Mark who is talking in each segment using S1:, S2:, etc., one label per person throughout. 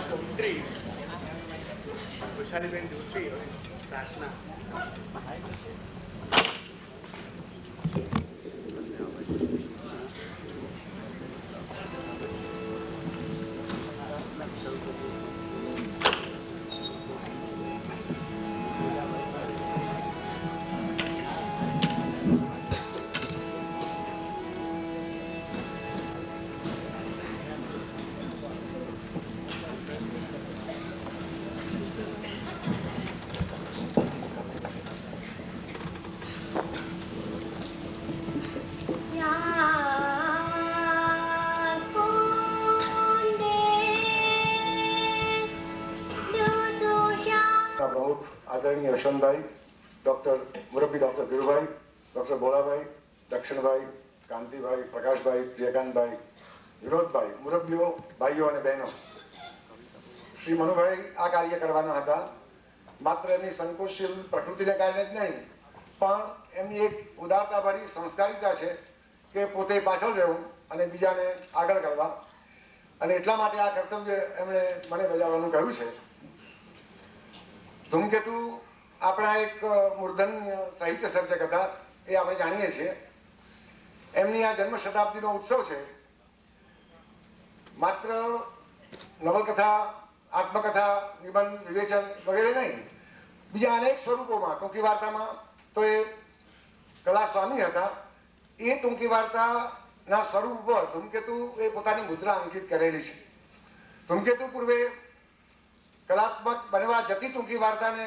S1: પુત્રી વૈશાલીબેન જોશી પ્રાર્થના.
S2: आदरणीय यशवंतभाई, डॉक्टर मुरब्बी डॉक्टर वीरुभाई, डॉक्टर बोलाभाई, दक्षिणभाई, कांतिभाई, प्रकाशभाई, प्रियकांतभाई, विनोदभाई, मुरब्बीओ, भाईओ અને બહેનો, શ્રી મનુભાઈ આ કાર્ય કરવાના હતા. માત્ર એમની સંકોચશીલ પ્રકૃતિને કારણે જ નહીં, પણ એમની એક ઉદારતાભરી સંસ્કારિતા છે કે પોતે પાછળ રહેવું અને બીજાને આગળ કરવા, અને એટલા માટે આ કર્તવ્ય એમણે મને બજાવવાનું કહ્યું છે. ધૂમકેતુ આપણા એક મૂર્ધન્ય સાહિત્ય સર્જક હતા, એ આપણે જાણીએ છીએ. એમની આ જન્મ શતાબ્દીનો ઉત્સવ છે. માત્ર નવલકથા, આત્મકથા, નિબંધ, વિવેચન વગેરે નહીં, બીજા અનેક સ્વરૂપોમાં, ટૂંકી વાર્તામાં તો એ કલા સ્વામી હતા. એ ટૂંકી વાર્તાના સ્વરૂપ પર ધૂમકેતુ એ પોતાની મુદ્રા અંકિત કરેલી છે. ધૂમકેતુ પૂર્વે કલાત્મક બનવા જતી ટૂંકી વાર્તાને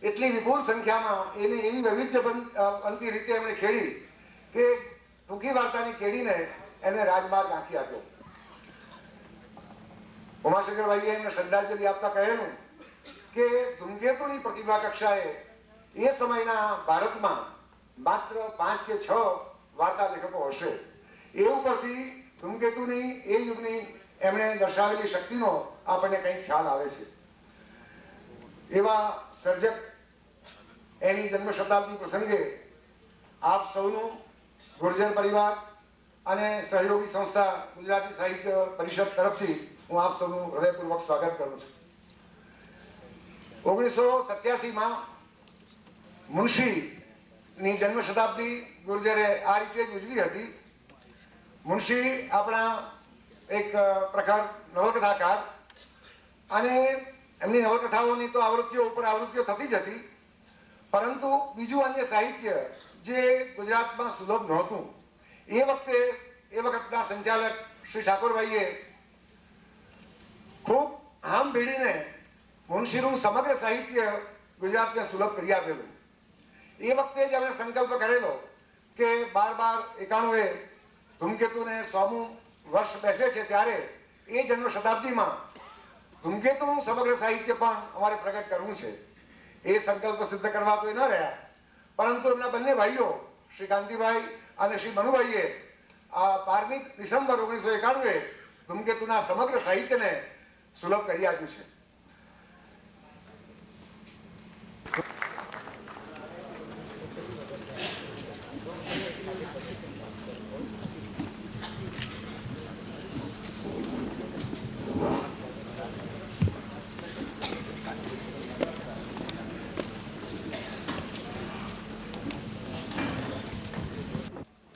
S2: એટલી વિપુલ સંખ્યામાં એને એવી વૈવિધ્યવંતી રીતે એમણે ખેડી કે ટૂંકી વાર્તાની કેડીને એને રાજમાર્ગ આંકી આપ્યો. ઉમાશંકરભાઈએ એમને શ્રદ્ધાંજલિ આપતા કહેલું કે ધૂમકેતુની પ્રતિભા કક્ષાએ એ સમયના ભારતમાં માત્ર 5 કે 6 વાર્તા લેખકો હશે. એ ઉપરથી ધૂમકેતુની એ યુગની એમણે દર્શાવેલી શક્તિનો આપણને કંઈક ખ્યાલ આવે છે. એવા સર્જક એની જન્મ શતાબ્દી પ્રસંગે આપ સૌનું ગુર્જર પરિવાર અને સહયોગી સંસ્થા ગુજરાતી સાહિત્ય પરિષદ તરફથી હું આપ સૌનું હૃદયપૂર્વક સ્વાગત કરું છું. 1987માં મુનશીની જન્મ શતાબ્દી ગુર્જરે આ રીતે જ ઉજવી હતી. મુનશી આપણા એક પ્રખર નવલકથાકાર, અને એમની નવલકથાઓની તો આવૃત્તિઓ ઉપર આવૃત્તિઓ થતી જ હતી, પરંતુ બીજું અન્ય સાહિત્ય જે ગુજરાતમાં સુલભ નહોતું. એ વખતના સંચાલક શ્રી ઠાકોરભાઈએ ખૂબ હામ ભેળીને મુનશીનું સમગ્ર સાહિત્ય ગુજરાતને સુલભ કરી આપેલું. એ વખતે જ અમે સંકલ્પ કરેલો કે 12/12/91 ધૂમકેતુને 100મું વર્ષ બેસે છે, ત્યારે એ જન્મ શતાબ્દીમાં ધૂમકેતુનું સમગ્ર સાહિત્ય પણ અમારે પ્રગટ કરવું છે. એ સંકલ્પ સિદ્ધ કરવા તો એ ન રહ્યા, પરંતુ એમના બંને ભાઈઓ શ્રી કાંતિભાઈ અને શ્રી મનુભાઈએ આ 12મી ડિસેમ્બર 1991 ધૂમકેતુના સમગ્ર સાહિત્યને સુલભ કરી આપ્યું છે.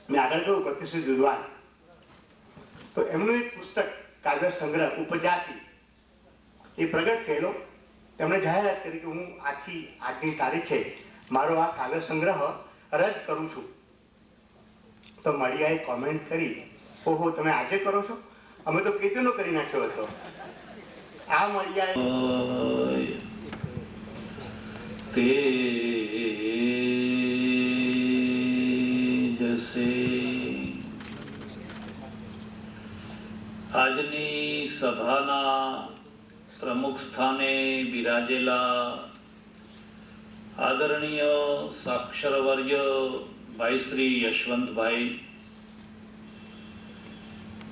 S3: મેં આગળ કહ્યું પ્રતિષ્ઠિત વિદ્વાન, તો એમનું એક પુસ્તક કાવ્ય સંગ્રહ ઉપજાતિ એ પ્રગટ થયેલો. તેમણે જાહેરાત કરી કે હું આજની તારીખે મારો આ કાવ્ય સંગ્રહ રદ કરું છું. તો મળિયાએ કોમેન્ટ કરી, ઓહો તમે આજે કરો છો, અમે તો કેતનો કરી નાખ્યો હતો. આ મળિયાએ
S4: આજની સભાના પ્રમુખ સ્થાને બિરાજેલા આદરણીય સાક્ષરવર્ય ભાઈ શ્રી યશવંતભાઈ,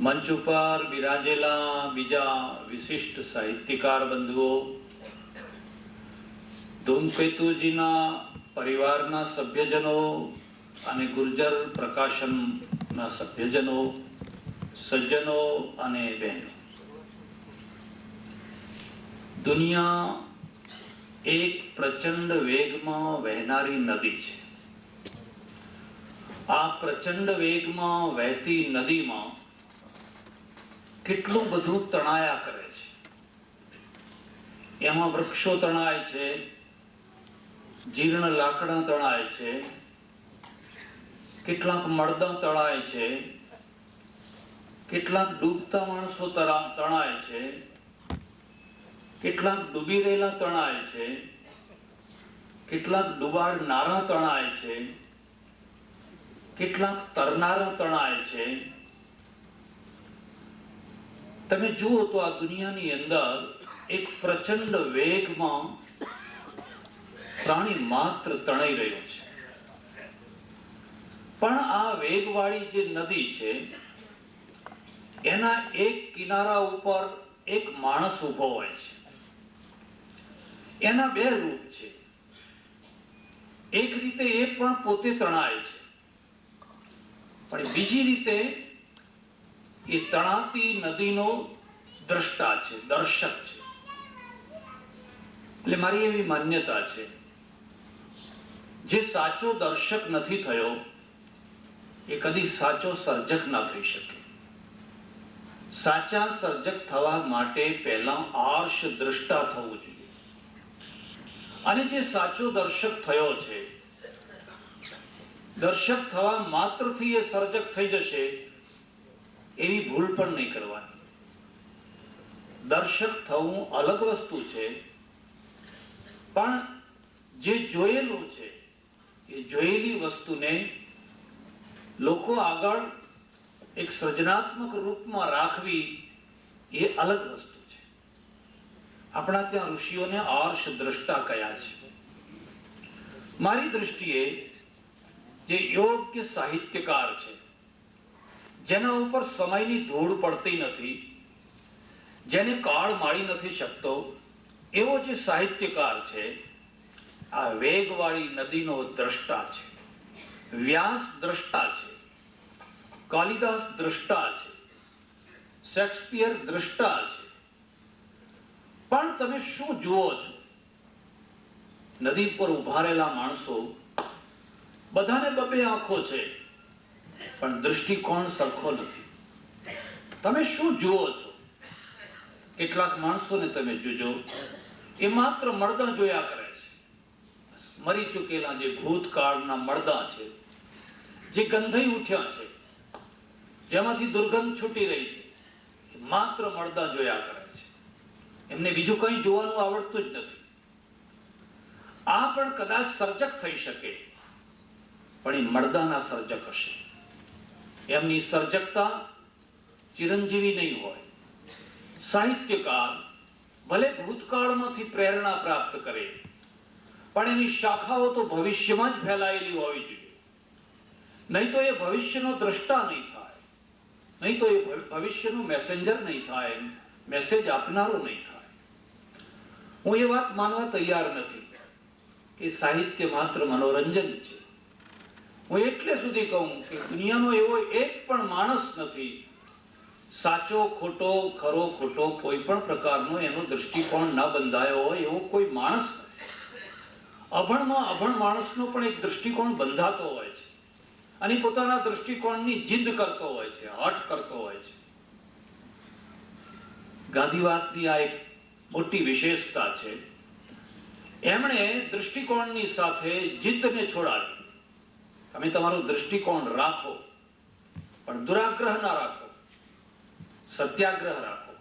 S4: મંચ ઉપર બિરાજેલા બીજા વિશિષ્ટ સાહિત્યકાર બંધુઓ, ધૂમકેતુજીના પરિવારના સભ્યજનો અને ગુર્જર પ્રકાશનના સભ્યજનો, સજ્જનો અને બહેનો, દુનિયા એક પ્રચંડ વેગમાં વહેનારી નદી છે. આ પ્રચંડ વેગમાં વહેતી નદીમાં કેટલું બધું તણાયા કરે છે. એમાં વૃક્ષો તણાય છે, જીર્ણ લાકડા તણાય છે, કેટલાક મળદા તણાય છે, કેટલાક ડૂબતા માણસો તણાય છે, કેટલાક ડૂબી રહેલા તણાય છે, કેટલાક ડૂબાડનારા તણાય છે, કેટલાક તરનારા તણાય છે. તમે જુઓ તો આ દુનિયાની અંદર એક પ્રચંડ વેગમાં પ્રાણી માત્ર તણાઈ રહ્યો છે. પણ આ વેગવાળી જે નદી છે એના એક કિનારા ઉપર એક માણસ ઉભો હોય છે. એના બે રૂપ છે. એક રીતે એ પણ પોતે તણાય છે, પણ બીજી રીતે એ તણાતી નદીનો દ્રષ્ટા છે, દર્શક છે. એટલે મારી એવી માન્યતા છે, જે સાચો દર્શક નથી થયો એ કદી સાચો સર્જક ના થઈ શકે. સાચા સર્જક થવા માટે પહેલા આર્ષ દ્રષ્ટા થવું જોઈએ. અને જે સાચો દર્શક થયો છે, દર્શક થવા માત્રથી એ સર્જક થઈ જશે એવી ભૂલ પણ નહીં કરવાની. દર્શક થવું અલગ વસ્તુ છે, પણ જે જોયેલું છે એ જોયેલી વસ્તુને લોકો આગળ એક સર્જનાત્મક રૂપમાં રાખવી એ અલગ વસ્તુ છે. આપણા ત્યાં ઋષિઓને આર્ષ દ્રષ્ટા કયા છે. મારી દૃષ્ટિએ જે યોગ્ય સાહિત્યકાર છે, જેના ઉપર સમયની ધૂળ પડતી નથી, જેને કાળ માળી નથી શકતો, એવો જે સાહિત્યકાર છે આ વેગવાળી નદીનો દ્રષ્ટા છે. વ્યાસ દ્રષ્ટા છે, કાલિદાસ દ્રષ્ટા છે, શેક્સપિયર દ્રષ્ટા છે. પણ તમે શું જુઓ છો? નદી પર ઉભા રહેલા માણસો બધાને બબે આંખો છે, પણ દૃષ્ટિકોણ સરખો નથી. તમે શું જુઓ છો? કેટલાક માણસોને તમે જોજો, એ માત્ર મળદા જોયા કરે છે. મરી ચૂકેલા જે ભૂતકાળના મળદા છે, જે ગંધાઈ ઉઠ્યા છે, જેમાંથી દુર્ગંધ છૂટી રહી છે, માત્ર મળદા જોયા કરે છે. એમને બીજું કંઈ જોવાનું આવડતું જ નથી. આ પણ કદાચ સર્જક થઈ શકે, પણ એ મળદાના સર્જક હશે. એમની સર્જકતા ચિરંજીવી નહીં હોય. સાહિત્યકાર ભલે ભૂતકાળમાંથી પ્રેરણા પ્રાપ્ત કરે, પણ એની શાખાઓ તો ભવિષ્યમાં જ ફેલાયેલી હોવી જોઈએ. નહીં તો એ ભવિષ્યનો દ્રષ્ટા નહીં થાય, નહીં તો એ ભવિષ્યનો મેસેન્જર નહીં થાય, મેસેજ આપનારો નહીં થાય. હું એ વાત માનવા તૈયાર નથી કે સાહિત્ય માત્ર મનોરંજન છે. હું એટલે સુધી કહું કે દુનિયાનો એવો એક પણ માણસ નથી, સાચો ખોટો, ખરો ખોટો કોઈ પણ પ્રકારનો એનો દૃષ્ટિકોણ ન બંધાયો હોય એવો કોઈ માણસ નથી. અભણમાં અભણ માણસનો પણ એક દૃષ્ટિકોણ બંધાતો હોય છે અને પોતાના દૃષ્ટિકોણની જીદ કરતો હોય છે, હઠ કરતો હોય છે. ગાંધીવાદની આ એક મોટી વિશેષતા છે. એમણે દૃષ્ટિકોણની સાથે જીદને છોડાવી. તમે તમારું દૃષ્ટિકોણ રાખો, પણ દુરાગ્રહ ના રાખો, સત્યાગ્રહ રાખો.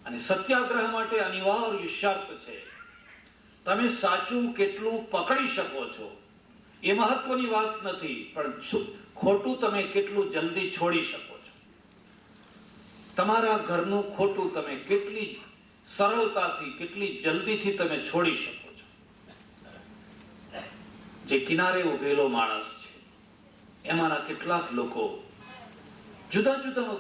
S4: અને સત્યાગ્રહ માટે અનિવાર્ય શરત છે તમે સાચું કેટલું પકડી શકો છો એ મહત્વની વાત નથી, પણ ખોટું તમે કેટલું જલ્દી છોડી શકો છો. તમારા ઘરનું ખોટું તમે કેટલી સરળતાથી, કેટલી જલ્દીથી તમે છોડી શકો છો. જે કિનારે ઉભેલો માણસ છે, એમાંના કેટલાક લોકો જુદા જુદા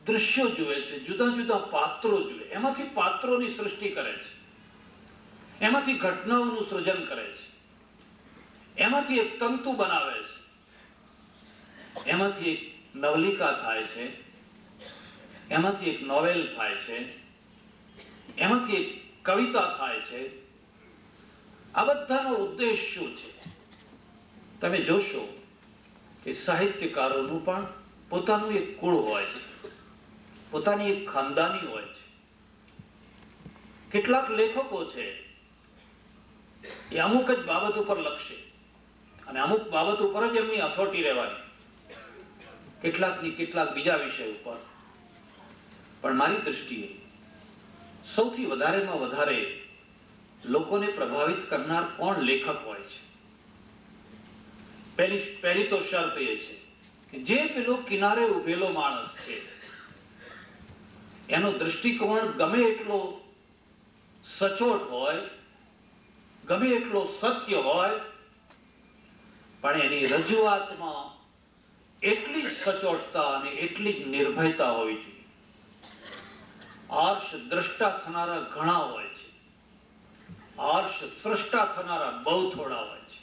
S4: દૃશ્યો જુએ છે, જુદા જુદા પાત્રો જુએ, એમાંથી પાત્રોની સૃષ્ટિ કરે છે, એમાંથી ઘટનાઓનું સૃજન કરે છે, એમાંથી એક તંતુ બનાવે છે, એમાંથી એક નવલિકા થાય છે, એમાંથી એક નોવેલ થાય છે, એમાંથી એક કવિતા થાય છે, આ બધાનો ઉદ્દેશ શું છે? તમે જોશો કે સાહિત્યકારોનું પણ પોતાનું એક કુળ હોય છે, પોતાની એક ખાનદાની હોય છે. કેટલાક લેખકો છે એ અમુક જ બાબત ઉપર લખશે અને અમુક બાબત ઉપર જ એમની અથોટી રહેવાની, કેટલાકની કેટલાક બીજા વિષય ઉપર. પણ મારી દ્રષ્ટિએ સૌથી વધારેમાં વધારે લોકોને પ્રભાવિત કરનાર કોણ લેખક હોય છે? પહેલી તો શરત એ છે કે જે પેલો કિનારે ઉભેલો માણસ છે એનો દૃષ્ટિકોણ ગમે એટલો સચોટ હોય, ગમે એટલો સત્ય હોય, પણ એની રજૂઆતમાં એટલી જ સચોટતા અને એટલી જ નિર્ભયતા હોવી જોઈએ. આર્ષ દ્રષ્ટા થનારા ઘણા હોય છે, આર્ષ સ્રષ્ટા થનારા બહુ થોડા હોય છે.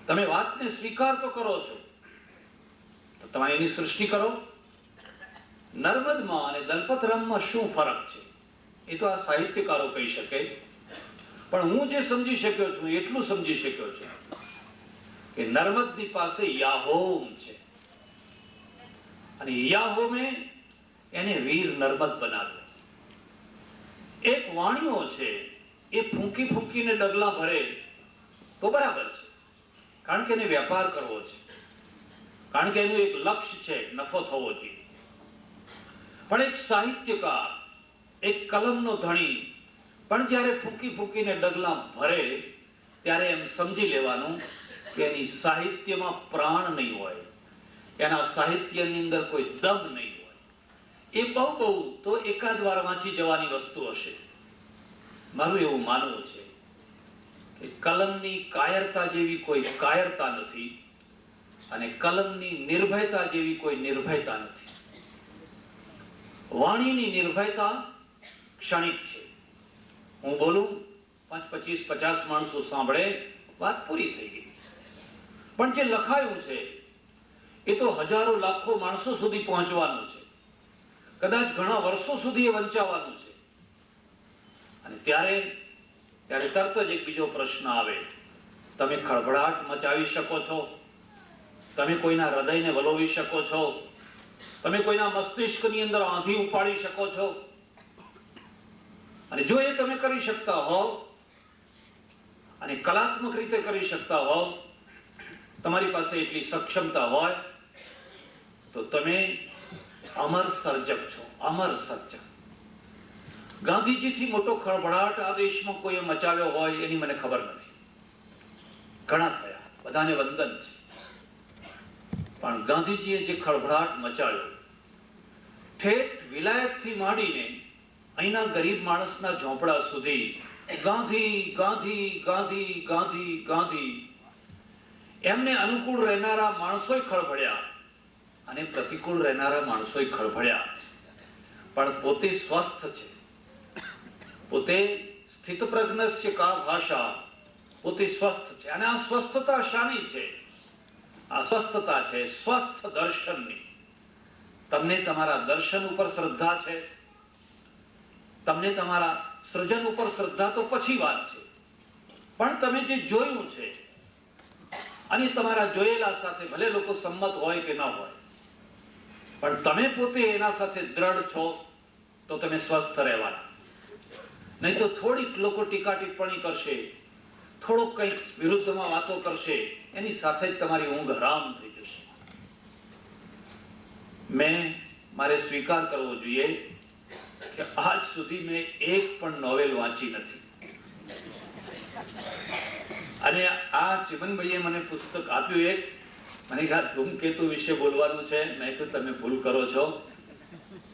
S4: તમે વાતને સ્વીકાર તો કરો છો, તો તમે એની સૃષ્ટિ કરો. નર્મદમાં અને દલપતરામમાં શું ફરક છે એ તો આ સાહિત્યકારો કહી શકે, પણ હું જે સમજી શક્યો છું એટલું સમજી શક્યો છું કે નર્મદની પાસે યાહોમ છે અને યાહોમે એને વીર નર્મદ બનાવ્યો. એક વાણિયો છે એ ફૂંકી ફૂંકીને ડગલા ભરે તો બરાબર છે, કારણ કે એને વેપાર કરવો છે, કારણ કે એનું એક લક્ષ્ય છે નફો થવો જોઈએ. પણ એક સાહિત્યકાર, એક કલમનો ધણી પણ જ્યારે ફૂંકી ફૂંકીને ડગલા ભરે ત્યારે એમ સમજી લેવાનું કે એની સાહિત્યમાં પ્રાણ નહીં હોય, એના સાહિત્યની અંદર કોઈ દમ નહીં હોય. એ બહુ બહુ તો એકાદ વાર વાંચી જવાની વસ્તુ હશે. મારું એવું માનવું છે કે કલમની કાયરતા જેવી કોઈ કાયરતા નથી અને કલમની નિર્ભયતા જેવી કોઈ નિર્ભયતા નથી. વાણીની નિર્ભયતા ક્ષણિક છે. હું બોલું, 5, 25, 50 માણસો સાંભળે, વાત પૂરી થઈ ગઈ. પણ જે લખાયું છે એ તો હજારો લાખો માણસો સુધી પહોંચવાનું છે, કદાચ ઘણા વર્ષો સુધી એ વંચાવાનું છે. અને ત્યારે તરત જ એક બીજો પ્રશ્ન આવે, તમે ખળભળાટ મચાવી શકો છો, તમે કોઈના હૃદયને વલોવી શકો છો, તમે કોઈના મસ્તિષ્કની અંદર આંધી ઉપાડી શકો છો. અને જો એ તમે કરી શકતા હોવ અને કલાત્મક રીતે કરી શકતા હોવ, તમારી પાસે એટલી સક્ષમતા હોય, તો તમે અમર સર્જક છો, અમર સર્જક. ગાંધીજીથી મોટો ખળભળાટ આ દેશમાં કોઈએ મચાવ્યો હોય એની મને ખબર નથી. ઘણા થયા, બધાને વંદન છે, પણ ગાંધીજીએ જે ખળભળાટ મચાવ્યો, ઠેઠ વિલાયતથી માંડીને અહીંના ગરીબ માણસના ઝોંપડા સુધી ગાંધી ગાંધી ગાંધી ગાંધી ગાંધી, એમને અનુકૂળ રહેનારા માણસોય ખળભળ્યા અને પ્રતિકૂળ રહેનારા માણસોય ખળભળ્યા. પણ પોતે સ્વસ્થ છે, પોતે સ્થિતપ્રજ્ઞસ્ય કા ભાષા, પોતે સ્વસ્થ છે. અને આ સ્વસ્થતા શાની છે? આ સ્વસ્થતા છે સ્વસ્થ દર્શનની. તમને તમારા દર્શન ઉપર શ્રદ્ધા છે, તમને તમારા સૃજન ઉપર શ્રદ્ધા તો પછી વાત છે, પણ તમે જે જોયું છે અને તમારા જોયેલા સાથે ભલે લોકો સંમત હોય કે ન હોય, પણ તમે પોતે એના સાથે દ્રઢ છો તો તમે સ્વસ્થ રહેવાના. નહીં તો થોડીક લોકો ટીકા ટિપ્પણી કરશે, થોડોક કંઈક વિરુદ્ધમાં વાતો કરશે, એની સાથે જ તમારી ઊંઘ હરામ થઈ જશે. મારે સ્વીકાર કરવો જોઈએ કે આજ સુધી મેં એક પણ નોવેલ વાંચી નથી. અને આ ચિમનભાઈએ મને પુસ્તક આપ્યું એક, મને કહ્યું ધૂમકેતુ વિશે બોલવાનું છે. મેં કીધું તમે ભૂલ કરો છો,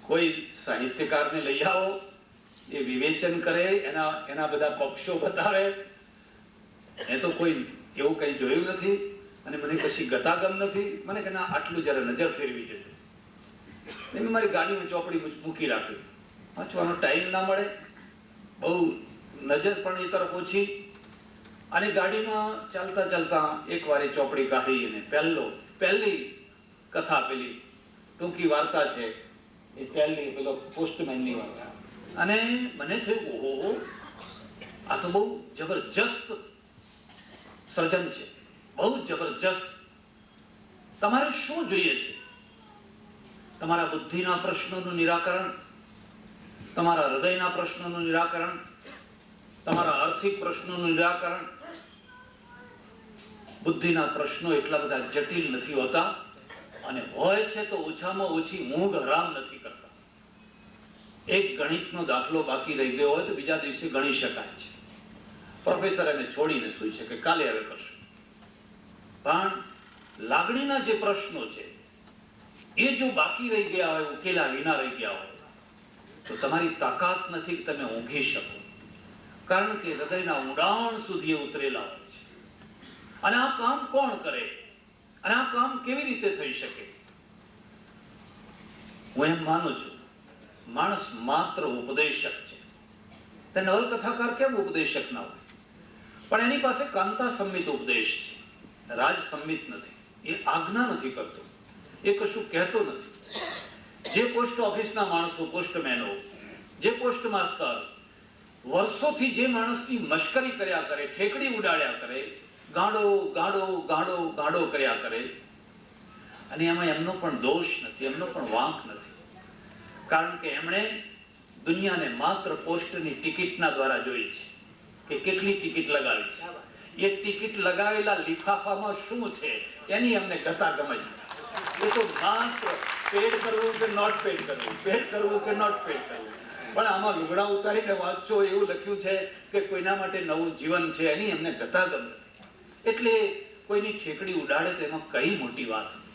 S4: કોઈ સાહિત્યકારને લઈ આવો, એ વિવેચન કરે, એના બધા પક્ષો બતાવે. એ તો કોઈ એવું કઈ જોયું નથી અને મને કશી ગતાગમ નથી. મને કે ના, આટલું જરા નજર ફેરવી જજો. મેં મારી ગાડીમાં ચોપડી મૂકી રાખી, વાંચવાનો ટાઈમ ના મળે, બહુ નજર પણ એ તરફ ઓછી. અને ગાડીમાં ચાલતા ચાલતા એક વાર એ ચોપડી કાઢી અને પહેલી કથા, પેલી ટૂંકી વાર્તા છે એ પહેલી, પેલો પોસ્ટમેનની વાર્તા, અને મને થયું ઓહો, આ તો બહુ જબરજસ્ત સર્જન છે, બહુ જબરજસ્ત. તમારે શું જોઈએ છે? તમારા બુદ્ધિના પ્રશ્નોનું નિરાકરણ, તમારા હૃદયના પ્રશ્નોનું નિરાકરણ, તમારા આર્થિક પ્રશ્નોનું નિરાકરણ. બુદ્ધિના પ્રશ્નો એટલા બધા જટિલ નથી હોતા, અને હોય છે તો ઓછામાં ઓછી ઊંઘ હરામ નથી કરતા. એક ગણિતનો દાખલો બાકી રહી ગયો હોય તો બીજા દિવસે ગણી શકાય છે. પ્રોફેસર એને છોડીને સૂઈ શકે, કાલે હવે કરશે. પણ લાગણીના જે પ્રશ્નો છે એ જો બાકી રહી ગયા હોય, ઉકેલા વિના રહી ગયા હોય, તો તમારી તાકાત નથી કે તમે ઊંઘી શકો. કારણ કે હૃદયના ઊંડાણ સુધી એ ઉતરેલા હોય છે. અને આ કામ કોણ કરે અને આ કામ કેવી રીતે થઈ શકે? હું એમ માનું છું, માણસ માત્ર ઉપદેશક છે. તે નવલકથાકાર કેમ ઉપદેશક ના હોય? પણ એની પાસે કાંતા સંમિત ઉપદેશ છે, રાજ સંમિત નથી. એ આજ્ઞા નથી કરતો, એ કશું કહેતો નથી. જે પોસ્ટ ઓફિસના માણસો, પોસ્ટમેનો, જે પોસ્ટ માસ્ટર વર્ષોથી જે માણસની મશ્કરી કર્યા કરે, ઠેકડી ઉડાડ્યા કરે, ગાંડો ગાંડો ગાંડો ગાંડો કર્યા કરે, અને એમાં એમનો પણ દોષ નથી, એમનો પણ વાંક નથી. કારણ કે એમણે દુનિયાને માત્ર પોસ્ટની ટિકિટના દ્વારા જોઈ છે કે કેટલી ટિકિટ લગાવી છે. એ ટિકિટ લગાવેલા લિફાફામાં શું છે એની એમને ગતાગમજ. એ તો માત્ર પેડ કરવું કે નોટ પેડ કરવું, પેડ કરવું કે નોટ પેડ કરવું. પણ આમાં લુગડા ઉતારીને વાંચો એવું લખ્યું છે કે કોઈના માટે નવું જીવન છે, એની એમને ગતાગમ નથી. એટલે કોઈની ઠેકડી ઉડાડે તો એમાં કઈ મોટી વાત નથી.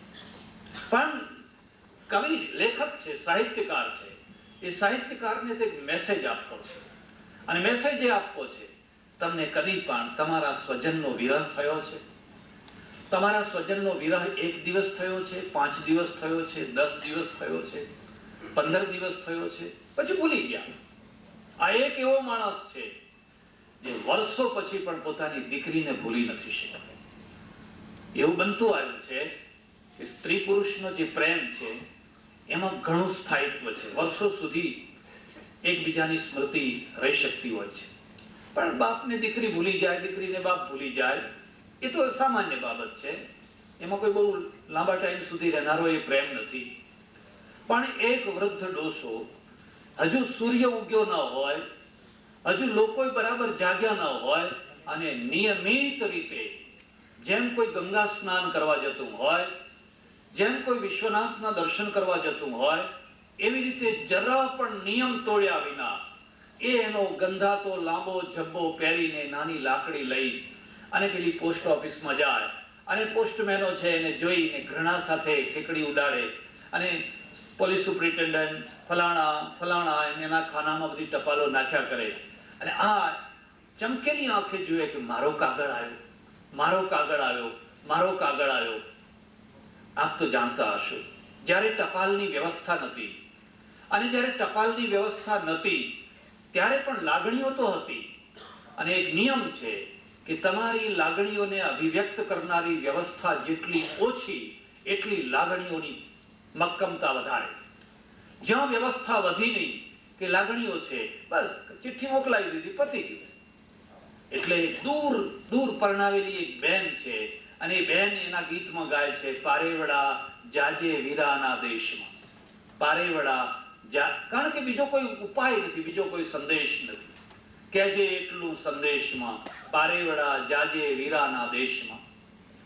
S4: પણ કવિ, લેખક છે, સાહિત્યકાર છે, એ સાહિત્યકારને તે મેસેજ આપવો છે. અને મેસેજ એ આપવો છે, તમને કદી પણ તમારા સ્વજનનો વિરહ થયો છે? તમારા સ્વજનનો વિરહ 1 દિવસ થયો છે, 5 દિવસ થયો છે, 10 દિવસ થયો છે, 15 દિવસ થયો છે, પછી ભૂલી ગયા? આ એક એવો માણસ છે જે વર્ષો પછી પણ પોતાની દીકરીને ભૂલી નથી શક્યો. એવું બનતું આવ્યું છે કે સ્ત્રી પુરુષનો જે પ્રેમ છે એમાં ઘણું સ્થાયિત્વ છે, વર્ષો સુધી એકબીજાની સ્મૃતિ રહી શકતી હોય છે. પણ બાપને દીકરી ભૂલી જાય, દીકરીને બાપ ભૂલી જાય, એ તો સામાન્ય બાબત છે. એમાં કોઈ બહુ લાંબા ટાઈમ સુધી રહેનારો એ પ્રેમ નથી. પણ એક વૃદ્ધ ડોસો હજુ સૂર્ય ઉગ્યો ન હોય, હજુ લોકો બરાબર જાગ્યા ન હોય, અને નિયમિત રીતે જેમ કોઈ ગંગા સ્નાન કરવા જતું હોય, જેમ કોઈ વિશ્વનાથના દર્શન કરવા જતું હોય, એવી રીતે જરા પણ નિયમ તોડ્યા વિના એ એનો ગંધાતો લાંબો ઝબ્બો પહેરીને નાની લાકડી લઈ અને પેલી પોસ્ટ ઓફિસમાં જાય, અને પોસ્ટમેનો છે એને જોઈને ઘૃણા સાથે ઠેકડી ઉડાડે, અને પોલીસ સુપ્રિન્ટેન્ડન્ટ ફલાણા ફલાણા એના ખાનામાં બધી ટપાલો નાખ્યા કરે, અને આ ચમકેલી આંખે જોઈએ કે મારો કાગળ આવ્યો, મારો કાગળ આવ્યો, મારો કાગળ આવ્યો. આપ તો જાણતા હશો, જ્યારે ટપાલની વ્યવસ્થા નથી, અને જ્યારે ટપાલની વ્યવસ્થા નથી ત્યારે પણ લાગણીઓ તો હતી. અને એક નિયમ છે કે તમારી લાગણીઓને અભિવ્યક્ત કરનારી વ્યવસ્થા જેટલી ઓછી એટલી લાગણીઓની મક્કમતા વધારે. જ્યાં વ્યવસ્થા વધી નહીં કે લાગણીઓ છે, બસ ચિઠ્ઠી મોકલાવી દીધી, પતી ગયું. એટલે દૂર દૂર પરણાવેલી એક બેન છે, અને એ બેન એના ગીતમાં ગાય છે, પારેવડા જાજે વીરાના દેશમાં. પારેવડા કારણ કે બીજો કોઈ ઉપાય નથી, બીજો કોઈ સંદેશ નથી. કહેજે એટલું સંદેશમાં, પારેવડા જાજે વીરાના દેશમાં.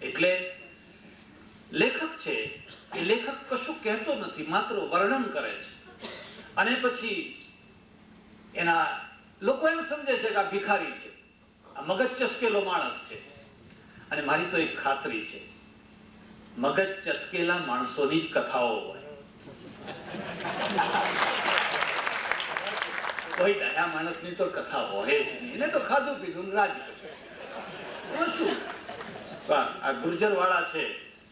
S4: એટલે લેખક છે એ લેખક કશું કહેતો નથી, માત્ર વર્ણન કરે છે. અને પછી એના લોકો એમ સમજે છે કે આ ભિખારી છે, આ મગજ ચસકેલો માણસ છે. અને મારી તો એક ખાતરી છે, મગજ ચસકેલા માણસોની જ કથાઓ હોય. કોઈ ડાયા માણસની તો કથા હોય જ નહીં. એને તો ખાધું પીધું રાજ કર્યું. શું આ ગુર્જર વાળા છે,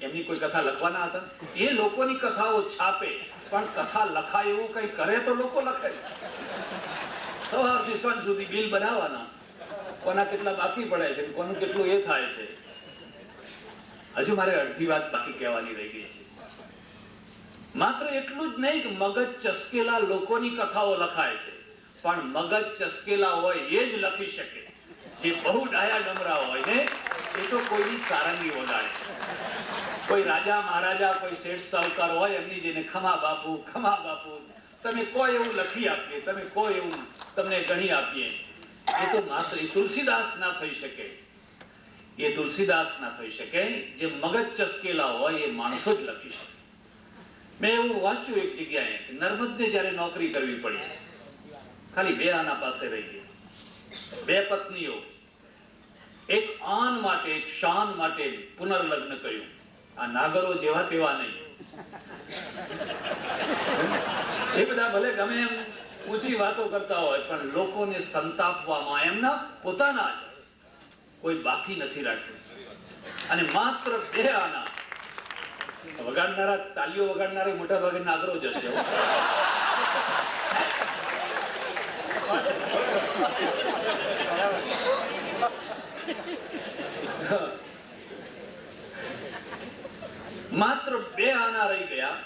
S4: એમની કોઈ કથા લખવાના હતા? એ લોકોની કથાઓ છાપે, પણ કથા લખાય એવું કઈ કરે તો લોકો લખે. સવારથી સાંજ સુધી બિલ બનાવવાના, કોના કેટલા બાકી પડે છે, કોનું કેટલું એ થાય છે. હજુ મારે અડધી વાત બાકી કહેવાની રહી ગઈ છે. માત્ર એટલું જ નહીં કે મગજ ચસકેલા લોકોની કથાઓ લખાય છે, પણ મગજ ચસકેલા હોય એ જ લખી શકે. જે બહુ ડાયા ડમરા હોય ને એ તો કોઈની સારંગી વગાડે. કોઈ રાજા મહારાજા, કોઈ શેઠ સાહુકાર હોય એમની જેને ખમા બાપુ, તમે કોઈ એવું લખી આપીએ, તમે કોઈ એવું તમને ગણી આપીએ, એ તો માત્ર તુલસીદાસ ના થઈ શકે. એ તુલસીદાસ ના થઈ શકે. જે મગજ ચસકેલા હોય એ માણસો જ લખી શકે. મેં એવું વાંચ્યું એક જગ્યાએ, નર્મદને જયારે નોકરી કરવી પડી, ખાલી 2 આના પાસે રહી ગયા. 2 પત્નીઓ, એક આન માટે, એક શાન માટે પુનર્લગ્ન કર્યું. આ નાગરો જેવા તેવા નહીં. એ બધા ભલે ગમે એમ ઊંચી વાતો કરતા હોય, પણ લોકોને સંતાપવામાં એમના પોતાના જ કોઈ બાકી નથી રાખ્યું. અને માત્ર 2 આના વગાડનારા, તાલીઓ વગાડનારા મોટા ભાગે નાગરો જ હશે. માત્ર 2 આના રહી ગયા.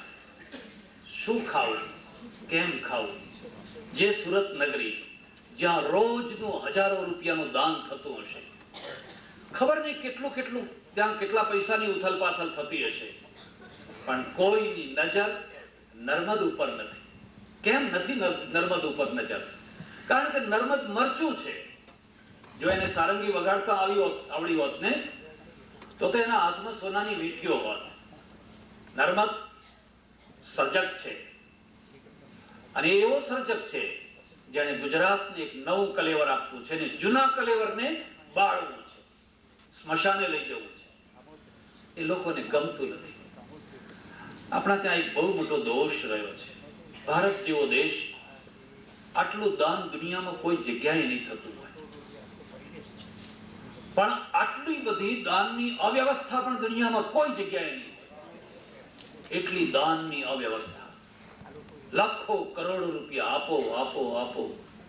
S4: શું ખાવું, કેમ ખાવું? જે સુરત નગરી જ્યાં રોજનું હજારો રૂપિયાનું દાન થતું હશે, ખબર નહીં કેટલું કેટલું ત્યાં કેટલા પૈસાની ઉથલપાથલ થતી હશે, પણ કોઈની નજર નર્મદ ઉપર નથી. કેમ નથી નર્મદ ઉપર નજર? કારણ કે નર્મદ મરચું છે. જો એને સારંગી વગાડતા આવડી હોત ને તો એના હાથમાં સોનાની વીંટીઓ હોત. નર્મદ સર્જક છે, અને એવો સર્જક છે જેને ગુજરાતને એક નવું કલેવર આપવું છે, ને જૂના કલેવરને બાળવું છે, સ્મશાને લઈ જવું છે. એ લોકોને ગમતું નથી. આપણા ત્યાં એક બહુ મોટો દોષ રહ્યો છે. ભારત જેવો દેશ, આટલું દાન દુનિયામાં કોઈ જગ્યાએ નહીં થતું હોય, પણ આટલી બધી દાનની અવ્યવસ્થા પણ દુનિયામાં કોઈ જગ્યાએ નહીં. એટલી દાનની અવ્યવસ્થા. લાખો કરોડો રૂપિયા આપો આપો આપો,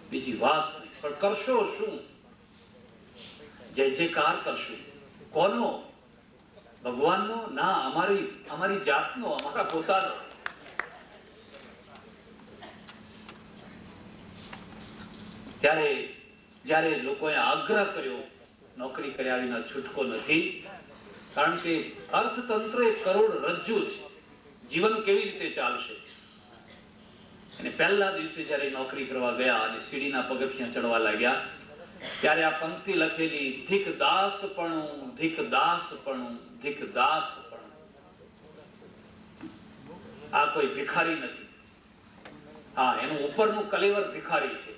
S4: બીજી વાત નહીં. પણ કરશો શું? જય જયકાર કરશું. કોનો? ભગવાનનો? ના, અમારી જાતનો, અમારા પોતાનો. ત્યારે જ્યારે લોકોએ આગ્રહ કર્યો, નોકરી કર્યા વિના છૂટકો નથી, કારણ કે અર્થતંત્ર એક કરોડરજ્જુ છે. જીવન કેવી રીતે ચાલશે? અને પહેલા દિવસે જ્યારે નોકરી કરવા ગયા અને સીડીના પગથિયાં ચડવા લાગ્યા, ત્યારે આ પંક્તિ લખેલી, ધીક દાસપણું, ધીક દાસપણું, ધીક દાસપણું. આ કોઈ ભિખારી નથી. હા, એનું ઉપરનું કલેવર ભિખારી છે,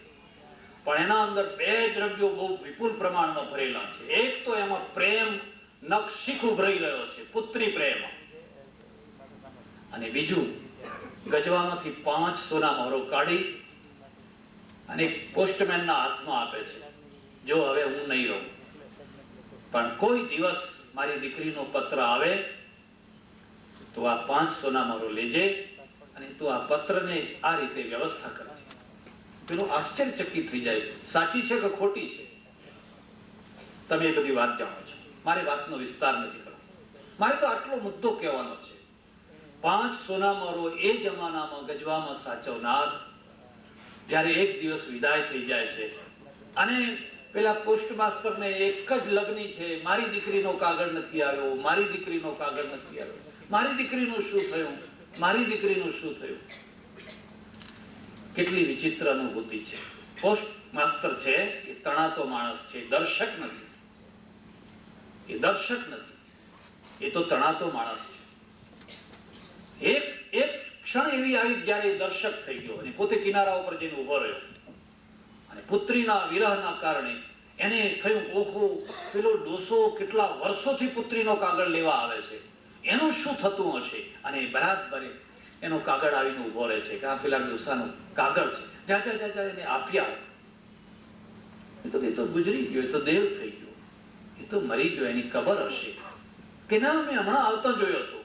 S4: પણ એના અંદર 2 દ્રવ્યો બહુ વિપુલ પ્રમાણમાં ભરેલા છે. એક તો એમાં પ્રેમ નખશીખ ઉભરાઈ રહ્યો છે, પુત્રી પ્રેમ. અને બીજું, ગજવામાંથી 5 સોના મહોરો કાઢી અને પોસ્ટમેનના હાથમાં આપે છે. જો હવે હું નહીં રહું, પણ કોઈ દિવસ મારી દીકરીનો પત્ર આવે તો આ 5 સોના મહોરો લેજે અને તું આ પત્રને આ રીતે વ્યવસ્થા કરજે. પેલો આશ્ચર્યચકિત થઈ જાય, સાચી છે કે ખોટી છે? તમે એ બધી વાત જાણો છો, મારે વાતનો વિસ્તાર નથી કરવો. મારે તો આટલો મુદ્દો કહેવાનો છે. 5 સોના મહોરો એ જમાનામાં ગજવામાં સાચવનાર જ્યારે એક દિવસ વિદાય થઈ જાય છે, અને પેલા પોસ્ટ માસ્ટરને એક જ લગ્ની છે, મારી દીકરીનો કાગળ નથી આવ્યો, મારી દીકરીનો કાગળ નથી આવ્યો, મારી દીકરીનું શું થયું, મારી દીકરીનું શું થયું? કેટલી વિચિત્ર અનુભૂતિ છે. પોસ્ટ માસ્ટર છે એ તણાતો માણસ છે, દર્શક નથી. એ દર્શક નથી, એ તો તણાતો માણસ છે. એક ક્ષણ એવી આવી જ્યારે દર્શક થઈ ગયો અને પોતે કિનારા ઉપર જઈને ઉભો રહ્યો, અને પુત્રીના વિરહના કારણે એને થયું, ઓહો, પેલો ડોસો કેટલા વર્ષોથી પુત્રીનો કાગળ લેવા આવે છે, એનું શું થતું હશે? અને બરાબર એનો કાગળ આવીને ઉભો રહે છે કે આ પેલા ડોસાનું કાગળ છે, જા જા જા જા એને આપ્યા. એ તો ગુજરી ગયો, એ તો દેવ થઈ ગયો, એ તો મરી ગયો, એની કબર હશે કે ના, મેં હમણાં આવતા જોયો હતો.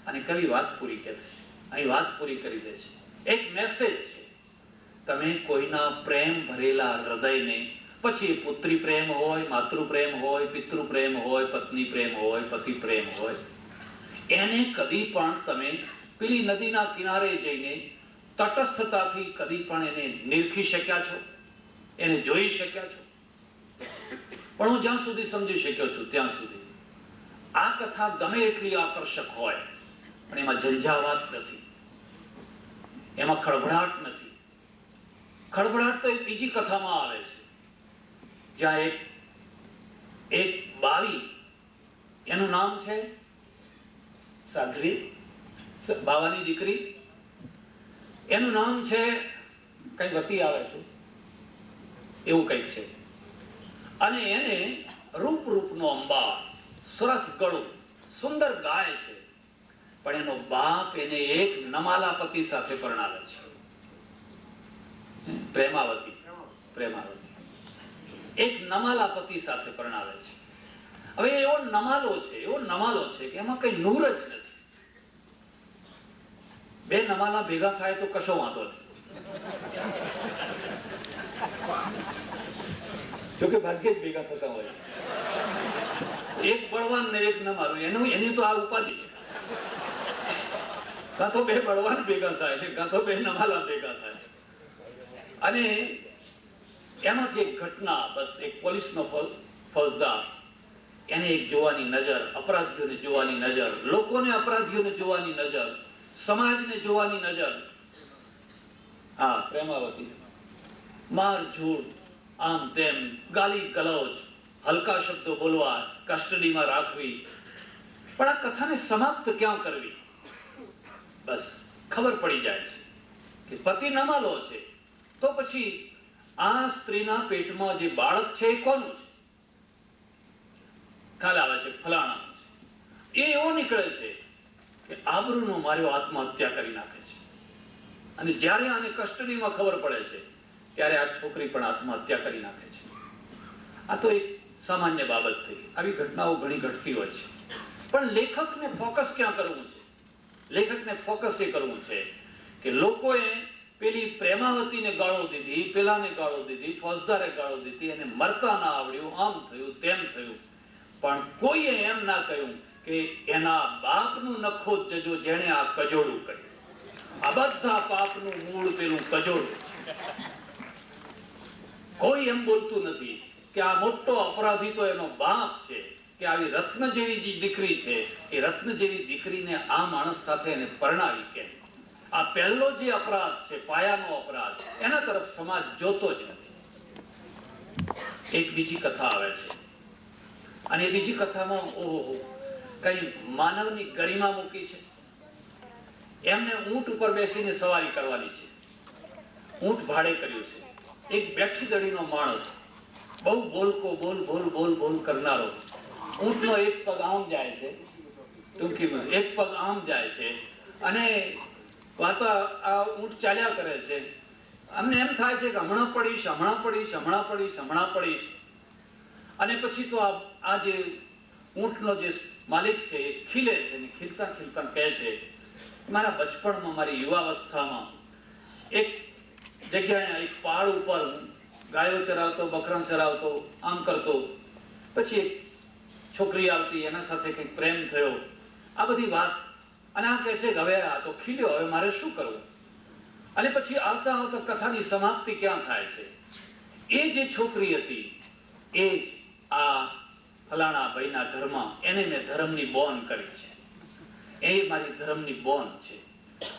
S4: અને કવિ વાત પૂરી કરે છે, અહીં વાત પૂરી કરી દે છે. એક મેસેજ છે, તમે કોઈના પ્રેમ ભરેલા હૃદયને, પછી પુત્રી પ્રેમ હોય, માતૃ પ્રેમ હોય, પિતૃ પ્રેમ હોય, પત્ની પ્રેમ હોય, પતિ પ્રેમ હોય, એને કદી પણ તમે પેલી નદીના કિનારે જઈને તટસ્થતાથી કદી પણ એને નિરખી શક્યા છો, એને જોઈ શક્યા છો? પણ હું જ્યાં સુધી સમજી શક્યો છું ત્યાં સુધી આ કથા ગમે એટલી આકર્ષક હોય પણ એમાં ઝંઝાવાત નથી, એમાં ખળભળાટ નથી. ખળભળાટ તો એક બીજી કથામાં આવે છે, જ્યાં એક બાવી, એનું નામ છે સાધ્વી, બાવાની દીકરી, એનું નામ છે કઈ વતી આવે છે એવું કંઈક છે, અને એને રૂપ રૂપનો અંબાર, સરસ ગળું, સુંદર ગાય છે, પણ એનો બાપ એને એક નમાલા પતિ સાથે પરણાવે છે, પ્રેમાવતી. એક નમાલા પતિ સાથે પરણાવે છે. હવે એવો નમાલો છે કે એમાં કઈ નૂર જ નથી. બે નમાલા ભેગા થાય તો કશો વાંધો નહીં, જોકે ભાગ્યે જ ભેગા થતા હોય છે. એક બળવાન ને એક નમાલો, એની તો આ ઉપાધિ છે. કાં તો બે બળવાન ભેગા થાય છે, કાં તો બે નમાલા ભેગા થાય. અને એમાંથી એક ઘટના, બસ એક પોલીસનો ફોજદાર, એને એક જોવાની નજર, અપરાધીઓને જોવાની નજર, લોકોને અપરાધીઓને જોવાની નજર, સમાજને જોવાની નજર. હા, પ્રેમાવતી. માર ઝૂડ, આમ તેમ, ગાલી ગલોચ, હલકા શબ્દો બોલવા, કસ્ટડીમાં રાખવી. પણ આ કથાને સમાપ્ત ક્યાં કરવી? બસ ખબર પડી જાય છે કે પતિ નમાલો છે, તો પછી આ સ્ત્રીના પેટમાં જે બાળક છે એ કોનું છે? ખ્યાલ આવે છે ફલાણાનું છે. એ એવો નીકળે છે કે આબરૂનો માર્યો આત્મહત્યા કરી નાખે છે. અને જ્યારે આને કસ્ટડીમાં ખબર પડે છે ત્યારે આ છોકરી પણ આત્મહત્યા કરી નાખે છે. આ તો એક સામાન્ય બાબત થઈ. આવી ઘટનાઓ ઘણી ઘટતી હોય છે. પણ લેખકને ફોકસ ક્યાં કરવું છે? લેખકને ફોકસ એ કરવું છે કે લોકોએ પેલી પ્રેમાવતીને ગાળો દીધી, પેલાને ગાળો દીધી, ફોજદારે ગાળો દીધી, એને મરતા ના આવડ્યું, આમ થયું, તેમ થયું, પણ કોઈએ એમ ના કહ્યું કે એના બાપનું નખો જજો જેણે આ કજોડું કર્યું. આ બધા પાપનું મૂળ પેલું કજોડું છે. કોઈ એમ બોલતું નથી કે આ મોટો અપરાધી તો એનો બાપ છે, કે આવી રત્ન જેવી જે દીકરી છે એ રત્ન જેવી દીકરીને આ માણસ સાથે એને પરણાવી કેમ? આ પહેલો જે અપરાધ છે, પાયાનો અપરાધ, એના તરફ સમાજ જોતો જ નથી. એક બીજી કથા આવે છે, અને એ બીજી કથામાં ઓહો, કઈ માનવની ગરિમા મૂકી છે. એમને ઊંટ ઉપર બેસીને સવારી કરવાની છે. ઊંટ ભાડે કર્યું છે. એક બેઠી દડીનો માણસ, બહુ બોલકો બોલ બોલ બોલ બોલ કરનારો. ઊંટનો એક પગ આમ જાય છે, ટૂંકીમાં એક પગ આમ જાય છે, અને વાતો આ ઊંટ ચાલ્યા કરે છે. અમને એમ થાય છે કે હમણાં પડીશ, હમણાં પડીશ, હમણાં પડીશ, હમણાં પડીશ. અને પછી તો આ જે ઊંટનો જે માલિક છે એ ખીલે છે, ને ખીલતા ખીલતા કહે છે, મારા બચપણમાં, મારી યુવાવસ્થામાં એક જગ્યાએ એક પહાડ ઉપર ગાયો ચરાવતો, બકરા ચરાવતો, આમ કરતો. પછી એક છોકરી આવતી, એના સાથે કંઈક પ્રેમ થયો, આ બધી વાત. અને આ કહે છે કે હવે આ તો ખીલ્યો, હવે મારે શું કરવું? અને પછી આવતા આવતા કથાની સમાપ્તિ ક્યાં થાય છે? એ જે છોકરી હતી એ જ આ ફલાણા ભાઈના ઘરમાં, એને મેં ધર્મની બોન કરી છે, એ મારી ધર્મની બોન છે.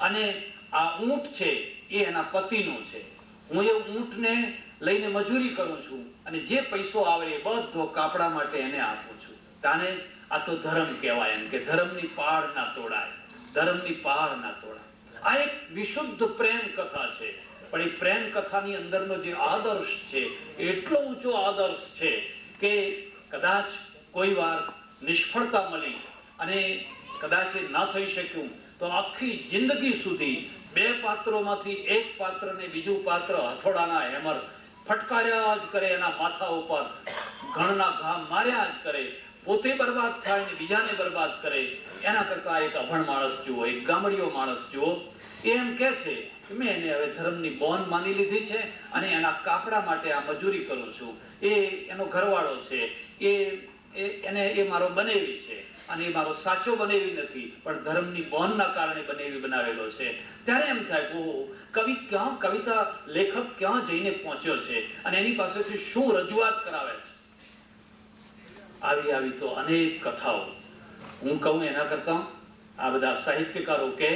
S4: અને આ ઊંટ છે એ એના પતિનું છે. હું એ ઊંટને લઈને મજૂરી કરું છું, અને જે પૈસો આવે એ બધો કાપડા માટે એને આપું છું. તાને આ તો ધર્મ કહેવાય, એમ કે ધર્મની પાળ ના તોડાય, ધર્મની પાળ ના તોડાય. આ એક વિશુદ્ધ પ્રેમ કથા છે. પણ એ પ્રેમ કથાની અંદરનો જે આદર્શ છે એટલો ઊંચો આદર્શ છે કે કદાચ કોઈ વાર નિષ્ફળતા મળી અને કદાચ એ ના થઈ શક્યું તો આખી જિંદગી સુધી બે પાત્રોમાંથી એક પાત્રને બીજું પાત્ર હથોડાના હેમર ફટકાર્યા જ કરે, એના માથા ઉપર ઘણના ઘા માર્યા જ કરે, પોતે બરબાદ થાય ને બીજાને બરબાદ કરે. એના કરતા એક અભણ માણસ જુઓ, એક ગામડિયો માણસ જુઓ, એમ કે છે કે મેં એને હવે ધર્મની બોન માની લીધી છે અને એના કાપડા માટે આ મજૂરી કરું છું. એ એનો ઘરવાળો છે, એને એ મારો બનેવી છે, અને એ મારો સાચો બનેવી નથી, પણ ધર્મની બોનના કારણે બનેવી બનાવેલો છે. ત્યારે એમ થાય કે કવિ ક્યાં, કવિતા લેખક ક્યાં જઈને પહોંચ્યો છે અને એની પાસેથી શું રજૂઆત કરાવે છે. આવી આવી તો અનેક કથાઓ. હું કહું એના કરતા આ બધા સાહિત્યકારો કે,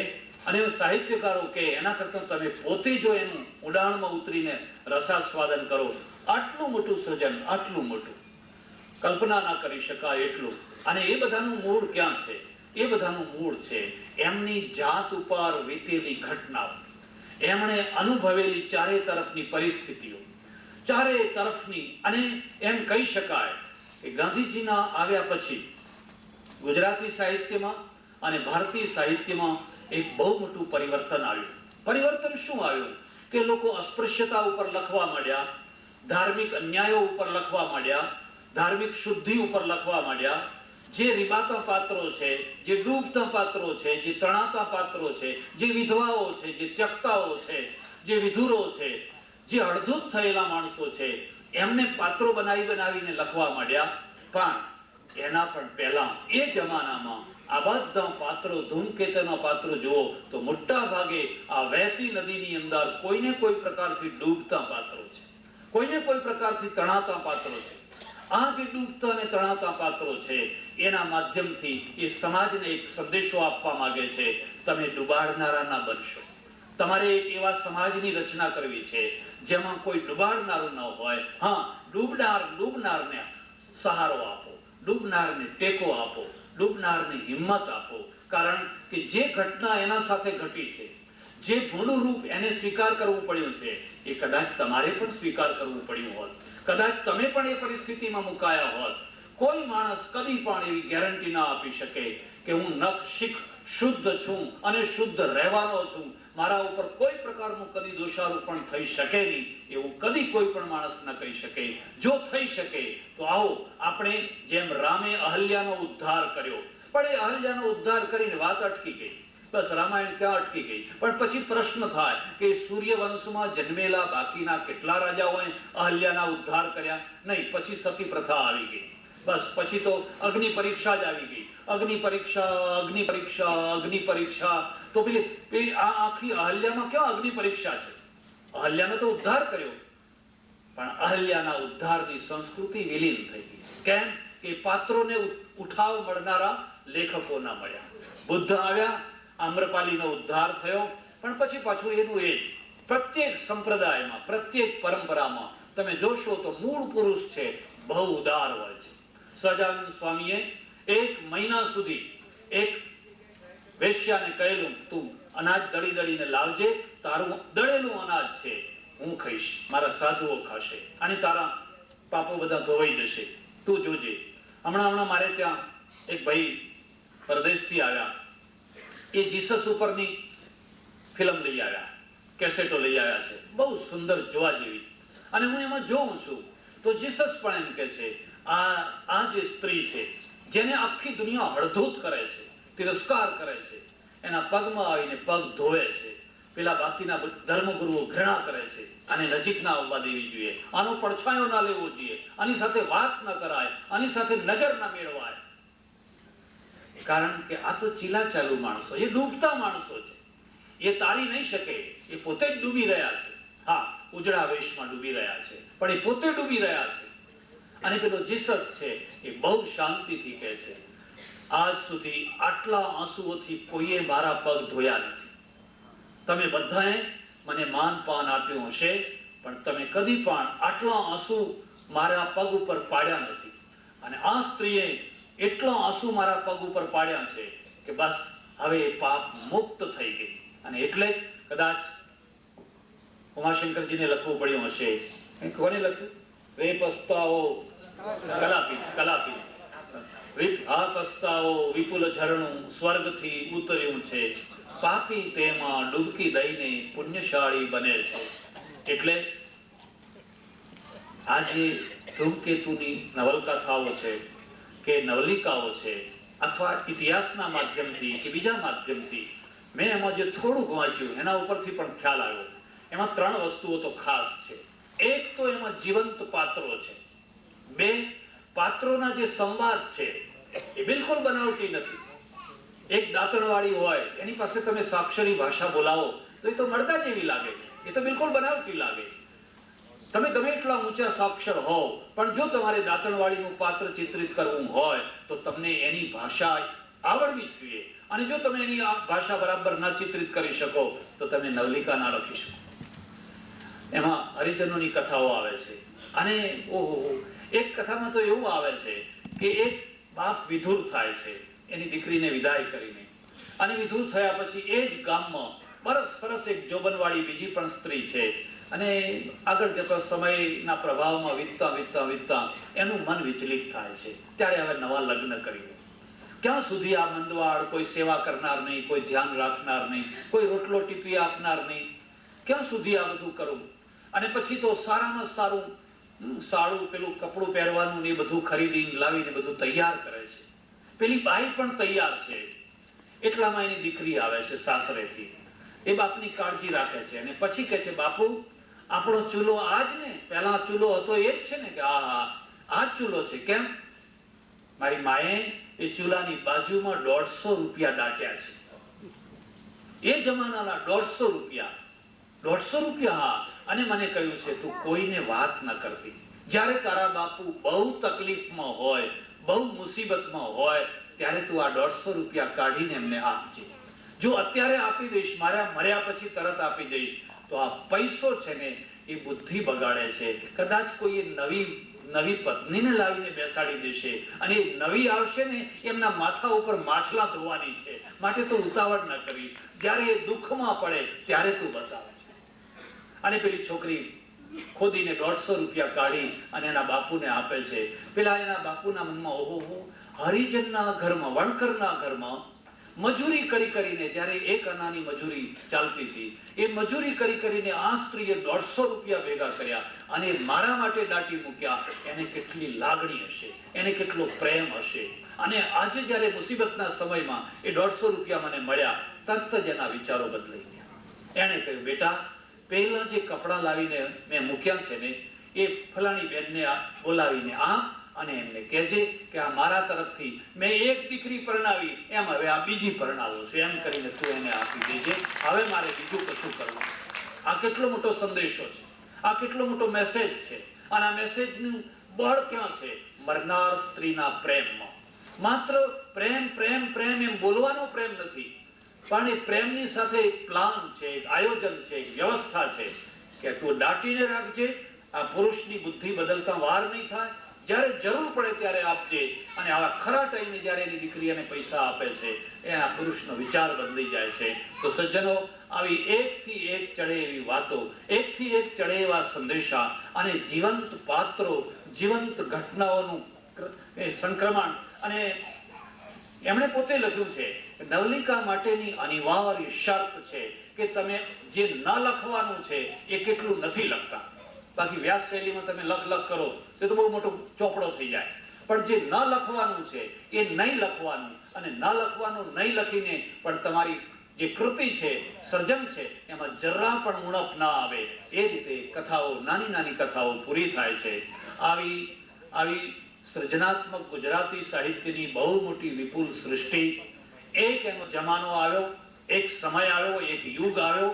S4: અને સાહિત્યકારો કે એના કરતા તમે પોતે જો એનું ઉડાણમાં ઉતરીને રસાસ્વાદન કરો, આટલું મોટું સર્જન, આટલું મોટું કલ્પના ના કરી શકાય એટલું. અને એ બધાનું મૂળ ક્યાં છે? એ બધાનું મૂળ છે એમની જાત ઉપર વીતેલી ઘટનાઓ, એમણે અનુભવેલી ચારે તરફની પરિસ્થિતિઓ, ચારે તરફની. અને એમ કહી શકાય કે ગાંધીજીના આવ્યા પછી ગુજરાતી સાહિત્યમાં અને ભારતીય સાહિત્યમાં એક બહુ મોટું પરિવર્તન આવ્યું. પરિવર્તન શું આવ્યું? કે લોકો અસ્પૃશ્યતા ઉપર લખવા માંડ્યા, ધાર્મિક અન્યાયો ઉપર લખવા માંડ્યા, ધાર્મિક શુદ્ધિ ઉપર લખવા માંડ્યા. જે રીબાતા પાત્રો છે, જે ડૂબતા પાત્રો છે, જે તણાતા પાત્રો છે, જે વિધવાઓ છે, જે ત્યક્તાઓ છે, જે વિધુરો છે, જે અડધૂત થયેલા માણસો છે, એમને પાત્રો બનાવીને લખવા માંડ્યા. પણ એના પણ પહેલા એ જમાનામાં આ બધા પાત્રો, ધૂમકેતુના પાત્રો જુઓ તો મોટા ભાગે આ વહેતી નદીની અંદર કોઈને કોઈ પ્રકારથી ડૂબતા પાત્રો છે, કોઈને કોઈ પ્રકારથી તણાતા પાત્રો છે. આ જે ડૂબતા અને તણાતા પાત્રો છે એના માધ્યમથી એ સમાજને એક સંદેશો આપવા માંગે છે, તમે ડુબાડનારા ના બનશો. તમારે એક એવા સમાજની રચના કરવી છે જેમાં કોઈ ડુબાડનારું ન હોય. હા, ડૂબનારને સહારો આપો, ડૂબનારને ટેકો આપો, ડૂબનારને હિંમત આપો. કારણ કે જે ઘટના એના સાથે ઘટી છે, જે ભૂલું રૂપ એને સ્વીકાર કરવું પડ્યું છે, એ કદાચ તમારે પણ સ્વીકાર કરવું પડ્યું હોત, કદાચ તમે પણ એ પરિસ્થિતિમાં મુકાયા હોત. કોઈ માણસ કદી પણ એવી ગેરંટી ના આપી શકે કે હું નખ શુદ્ધ છું અને શુદ્ધ રહેવાનો છું, મારા ઉપર કોઈ પ્રકારનું કદી દોષારોપણ થઈ શકે નહીં, એવું કદી કોઈ પણ માણસ ન કહી શકે. જો થઈ શકે તો આવો આપણે જેમ રામે અહલ્યાનો ઉદ્ધાર કર્યો, પણ એ અહલ્યાનો ઉદ્ધાર કરીને વાત અટકી ગઈ, બસ રામાયણ ત્યાં અટકી ગઈ. પણ પછી પ્રશ્ન થાય કે સૂર્યવંશમાં જન્મેલા બાકીના કેટલા રાજાઓએ અહલ્યાના ઉદ્ધાર કર્યા? નહીં, પછી સતી પ્રથા આવી ગઈ. બસ પછી તો અગ્નિ પરીક્ષા જ આવી ગઈ. અગ્નિ પરીક્ષા તો પેલી આ આખી અહલ્યામાં ક્યાં અગ્નિ પરીક્ષા છે? અહલ્યાનો તો ઉદ્ધાર કર્યો, પણ અહલ્યાના ઉદ્ધારની સંસ્કૃતિ વિલીન થઈ ગઈ. કેમ કે પાત્રોને ઉઠાવ મળનારા લેખકો ના મળ્યા. બુદ્ધ આવ્યા, આમ્રપાલીનો ઉદ્ધાર થયો, પણ પછી પાછું એનું એ જ. પ્રત્યેક સંપ્રદાયમાં, પ્રત્યેક પરંપરામાં તમે જોશો તો મૂળ પુરુષ છે બહુ ઉદાર હોય છે. સહજાનંદ સ્વામીએ 1 મહિના સુધી એક વેશ્યાને કહેલું, તું અનાજ દળીને લાવજે, તારું દળેલું અનાજ છે હું ખાઈશ, મારા સાધુઓ ખાશે અને તારા પાપો બધા ધોવાઈ જશે, તું જોજે. હમણાં મારે ત્યાં એક ભાઈ પરદેશથી આવ્યા, એ જીસસ ઉપરની ફિલ્મ લઈ આવ્યા, કેસેટો લઈ આવ્યા છે, બહુ સુંદર જોવા જેવી. અને હું એમાં જોઉં છું તો જીસસ પણ એમ કે છે આ જે સ્ત્રી છે જેને આખી દુનિયા હળધૂત કરે છે, તિરસ્કાર કરે છે, એના પગમાં આવીને પગ ધોવે છે, પેલા બાકીના ધર્મગુરુઓ ઘૃણા કરે છે, આને નજીક ના આવવા દેવી જોઈએ, આનો પડછાયો ના લેવો જોઈએ, આની સાથે વાત ન કરાય, આની સાથે નજર ના મેળવાય. કારણ કે આ તો ચીલા ચાલુ માણસો, એ ડૂબતા માણસો છે, એ તારી નહીં શકે, એ પોતે જ ડૂબી રહ્યા છે. હા, ઉજળા વેશમાં ડૂબી રહ્યા છે, પણ એ પોતે ડૂબી રહ્યા છે. અને પેલો જીસસ છે એ બહુ શાંતિથી કહે છે, આજ સુધી આટલા આંસુઓથી કોઈએ મારા પગ ધોયા નથી. તમે બધાએ મને માનપાન આપ્યું હશે, પણ તમે કદી પણ આટલા આંસુ મારા પગ ઉપર પાડ્યા નથી. અને આ સ્ત્રીએ એટલા આંસુ મારા પગ ઉપર પાડ્યા છે કે બસ હવે એ પાપ મુક્ત થઈ ગઈ. અને એટલે કદાચ ઉમાશંકરજીને લખવું પડ્યું હશે. કોને લખ્યું? રે પસ્તાઓ કલાપી પસ્તાઓ વિપુલ ઝરણું સ્વર્ગથી ઉતર્યું છે, પાપી તેમાં ડૂબકી દઈને પુણ્યશાળી બને છે. એટલે આ જે ધૂમકેતુની નવલકથાઓ છે કે નવલિકાઓ છે, અથવા ઇતિહાસના માધ્યમથી કે બીજા માધ્યમથી મેં એમાં જે થોડુંક વાંચ્યું એના ઉપરથી પણ ખ્યાલ આવ્યો. એમાં 3 વસ્તુઓ તો ખાસ છે. એક તો એમાં જીવંત પાત્રો છે. 2, પાત્રોના જે સંવાદ છે એ બિલકુલ બનાવટી નથી. એક દાંતણવાળી હોય, એની પાસે તમે સાક્ષરી ભાષા બોલાવો તો તો એ તો મળતા જેવી લાગે, એ તો બિલકુલ બનાવટી લાગે. તમે ગમે એટલા ઊંચા સાક્ષર હોવ, પણ જો તમારે દાંતણવાળીનું પાત્ર ચિત્રિત કરવું હોય તો તમને એની ભાષા આવડવી જ જોઈએ. અને જો તમે એની ભાષા બરાબર ના ચિત્રિત કરી શકો તો તમે નવલિકા ના લખી શકો. એમાં હરિજનોની કથાઓ આવે છે, અને ઓહો, એક કથામાં તો એવું આવે છે કે એક બાપ વિધુર થાય છે એની દીકરીને વિદાય કરીને, અને વિધુર થયા પછી એ જ ગામમાં સરસ એક જોબનવાળી બીજી પણ સ્ત્રી છે, અને આગળ જતા સમયના પ્રભાવમાં વીતતા એનું મન વિચલિત થાય છે. ત્યારે હવે નવા લગ્ન કરી, ક્યાં સુધી આ મંદવાળ, કોઈ સેવા કરનાર નહીં, કોઈ ધ્યાન રાખનાર નહીં, કોઈ રોટલો ટીપી આપનાર નહીં, ક્યાં સુધી આ બધું કરું? અને પછી તો સારામાં સારું સારું પેલું કપડું પહેરવાનું ને એ બધું ખરીદીને લાવીને બધું તૈયાર કરે છે. પેલી બાઈ પણ તૈયાર છે. એટલામાં એની દીકરી આવે છે સાસરેથી. એ બાપની કાળજી રાખે છે, અને પછી કહે છે, બાપુ આપણો ચૂલો આ જ ને? પહેલા ચૂલો હતો એ જ છે ને? કે આ જ ચૂલો છે. કેમ? મારી માએ એ ચૂલાની બાજુમાં 150 રૂપિયા દાટ્યા છે. એ જમાનાના 150 રૂપિયા. 150 રૂપિયા, હા. અને મને કહ્યું છે, તું કોઈને વાત ન કરતી. જ્યારે તારા બાપુ બહુ તકલીફમાં હોય, બહુ મુસીબતમાં હોય, ત્યારે તું આ 150 રૂપિયા કાઢીને એમને આપજે. જો અત્યારે આપી દઈશ, મારા મર્યા પછી તરત આપી દઈશ, તો આ પૈસો છે ને એ બુદ્ધિ બગાડે છે. કદાચ કોઈ નવી પત્નીને લાવીને બેસાડી દેશે, અને નવી આવશે ને એમના માથા ઉપર માછલા ધોવાની છે, માટે તો ઉતાવળ ન કરીશ. જ્યારે એ દુઃખમાં પડે ત્યારે તું બતાવે છે. અને પેલી છોકરી ખોદીને 150 રૂપિયા કાઢી અને એના બાપુને આપે છે. પેલા એના બાપુના મનમાં, ઓહો, હરિજનના ઘરમાં, વણકરના ઘરમાં મજૂરી કરીને, જ્યારે એક આનાની મજૂરી ચાલતી હતી, એ મજૂરી કરીને આ સ્ત્રીએ 150 રૂપિયા ભેગા કર્યા અને મારા માટે દાટી મૂક્યા. એને કેટલી લાગણી હશે, એને કેટલો પ્રેમ હશે. અને આજે જ્યારે મુસીબતના સમયમાં એ 150 રૂપિયા મને મળ્યા, તરત જ એના વિચારો બદલાઈ ગયા. એને કહ્યું, બેટા, પહેલા જે કપડા લાવીને મેં મૂક્યા છે ને, એ ફલાણી બેનને બોલાવીને અને એમને કહેજે કે આ મારા તરફથી મેં એક દીકરી પરણાવી, એમ હવે આ બીજી પરણાવું છે, એમ કરીને તું એને આપી દેજે. હવે મારે બીજું કશું કરવું. આ કેટલો મોટો સંદેશો છે, આ કેટલો મોટો મેસેજ છે. અને આ મેસેજનું બળ ક્યાં છે? મરનાર સ્ત્રીના પ્રેમમાં. માત્ર પ્રેમ પ્રેમ પ્રેમ એમ બોલવાનો પ્રેમ નથી, પણ એ પ્રેમની સાથે એક પ્લાન છે, એક આયોજન છે, એક વ્યવસ્થા છે કે તું દાટીને રાખજે. આ પુરુષની બુદ્ધિ બદલતા વાર નહીં થાય. જ્યારે જરૂર પડે ત્યારે આપજે. અને આવા ખરા ટાઈમે જ્યારે એની દીકરી એને પૈસા આપે છે, એ આ પુરુષનો વિચાર બદલી જાય છે. તો સજ્જનો, આવી એકથી એક ચડે એવી વાતો, એકથી એક ચડે એવા સંદેશા, અને જીવંત પાત્રો, જીવંત ઘટનાઓનું સંક્રમણ. અને એમણે પોતે લખ્યું છે, નવલિકા માટેની અનિવાર્ય શરત છે કે તમે જે ન લખવાનું છે એ કેટલું નથી લખતા. બાકી વ્યાસ શૈલીમાં તમે લખ કરો તો બહુ મોટો ચોપડો થઈ જાય. પણ જે ન લખવાનું છે એ નહીં લખવાનું, અને ન લખવાનું નહીં લખીને પણ તમારી જે કૃતિ છે, સર્જન છે, એમાં જરા પણ ઉણપ ના આવે, એ રીતે કથાઓ, નાની નાની કથાઓ પૂરી થાય છે. આવી સર્જનાત્મક ગુજરાતી સાહિત્યની બહુ મોટી વિપુલ સૃષ્ટિ. એક એનો જમાનો આવ્યો, એક સમય આવ્યો, એક યુગ આવ્યો,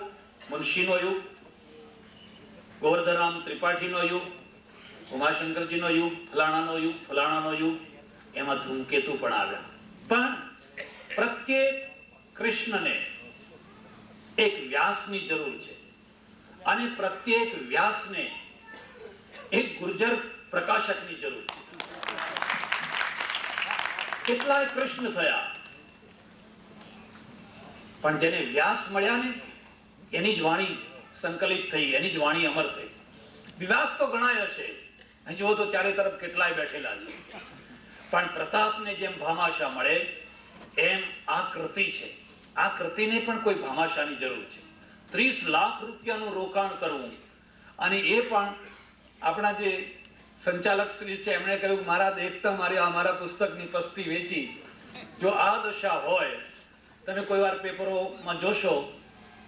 S4: મુનશીનો યુગ, ગોવર્ધનરામ ત્રિપાઠીનો યુગ, ઉમાશંકરજીનો યુગ, ફલાણાનો યુગ. એમાં ધૂમકેતુ પણ આવ્યા. પણ પ્રત્યેક કૃષ્ણને એક વ્યાસની જરૂર છે, અને પ્રત્યેક વ્યાસને એક ગુર્જર પ્રકાશકની જરૂર છે. કેટલાય કૃષ્ણ થયા, પણ જેને વ્યાસ મળ્યા ને, એની જ વાણી સંકલિત થઈ, એની જ વાણી અમર થઈ. વિવાસ તો ઘણાય હશે, અહીં જુઓ તો ચારે તરફ કેટલાય બેઠેલા છે, પણ પ્રતાપને જેમ ભામાશા મળે, એમ આ કૃતિ છે. આ કૃતિને પણ કોઈ ભામાશાની જરૂર છે. 30 લાખ રૂપિયાનું રોકાણ કરવું, અને એ પણ આપણા જે સંચાલક શ્રી છે એમણે કહ્યું, મારા દેખતા મારા પુસ્તકની પસ્તી વેચી. જો આ દશા હોય, તમે કોઈ વાર પેપરોમાં જોશો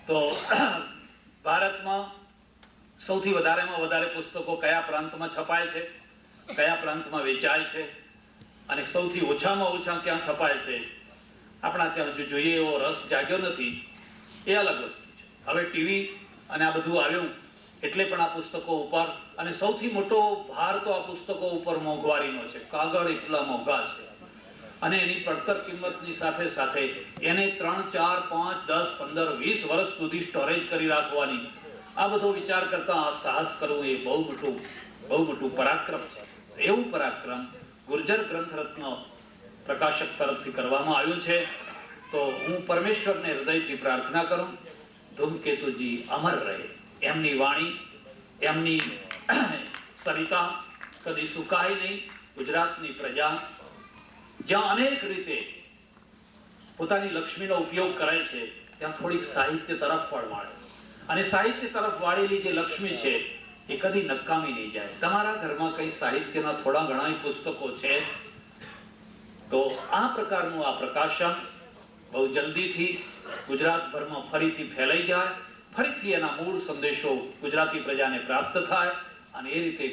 S4: તો ભારતમાં સૌથી વધારે પુસ્તકો કયા પ્રાંતમાં છપાય છે, કયા પ્રાંતમાં વેચાય છે, અને સૌથી ઓછામાં ઓછા ક્યાં છપાય છે. આપણા ત્યાં જો જોઈએ એવો રસ જાગ્યો નથી, એ અલગ વસ્તુ છે. હવે ટીવી અને આ બધું આવ્યું એટલે પણ આ પુસ્તકો ઉપર, અને સૌથી મોટો ભાર તો આ પુસ્તકો ઉપર મોંઘવારીનો છે. કાગળ એટલા મોંઘા છે અને એની પડતર કિંમતની સાથે સાથે એને 3, 4, 5, 10, 15, 20 વર્ષ સુધી સ્ટોરેજ કરી રાખવાની, આ બધો વિચાર કરતા આ સાહસ કરવું એ બહુ મોટું પરાક્રમ છે. એવું પરાક્રમ ગુર્જર ગ્રંથરત્ન પ્રકાશક તરફથી કરવામાં આવ્યું છે. તો હું પરમેશ્વરને હૃદયથી પ્રાર્થના કરું, ધૂમકેતુજી અમર રહે, એમની વાણી, એમની સરિતા કદી સુકાય નહીં. ગુજરાતની પ્રજા જ્યાં અનેક રીતે પોતાની લક્ષ્મીનો ઉપયોગ કરે છે, ત્યાં થોડીક સાહિત્ય તરફ પણ વાળે, અને સાહિત્ય તરફ વાળેલી જે લક્ષ્મી છે એ કદી નકામી નહીં જાય. તમારા ઘરમાં કઈ સાહિત્યના થોડા ઘણા પુસ્તકો છે તો આ પ્રકારનું આ પ્રકાશન બહુ જલ્દીથી ગુજરાતભરમાં ફરીથી ફેલાઈ જાય, ફરીથી એના મૂળ સંદેશો ગુજરાતી પ્રજાને પ્રાપ્ત થાય, અને એ રીતે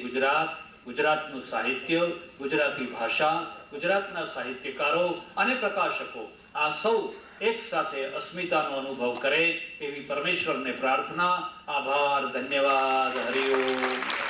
S4: ગુજરાતનું સાહિત્ય, ગુજરાતી ભાષા, ગુજરાતના સાહિત્યકારો અને પ્રકાશકો આ સૌ એક સાથે અસ્મિતાનો અનુભવ કરે એવી પરમેશ્વરને પ્રાર્થના. આભાર, ધન્યવાદ, હરિ ઓમ.